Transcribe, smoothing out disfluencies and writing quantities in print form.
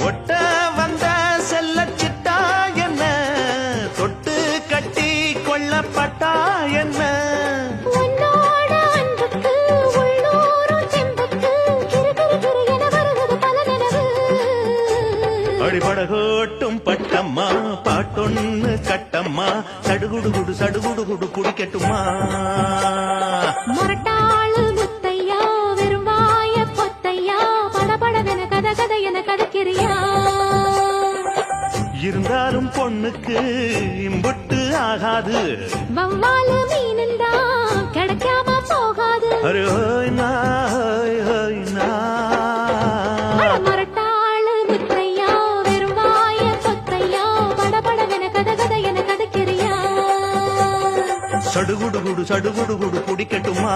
ஒட்ட வந்த செல்ல சிட்டா என்ன தொட்டு கட்டி கொள்ளப்பட்டா என்ன உன்னோட அன்புக்கு உள்ளூரும் செம்புக்கு கிரு கிரு கிரு என வருகிறது பல நினைவு அடிபடகோட்டும் பட்டம்மா பாட்டொன்னு கட்டம்மா சடுகுடு சடுகுடு குடிக்கட்டுமா முரட்டாளு முத்தையா வெறும்பாய பொத்தையா படபடவென கத கதை என கதக்கிறியா இருந்தாலும் பொண்ணுக்கு இம்புட்டு ஆகாது வவ்வாலு மீனில் தான் கிடைக்காம போகாது அரே ஹோய் நா ஹோய் ஹோய் நா அட முரட்டாளு முத்தையா வெறும்பாய பொத்தையா படபடவென கத கதை என கதக்கிறியா சடுகுடு குடிக்கட்டுமா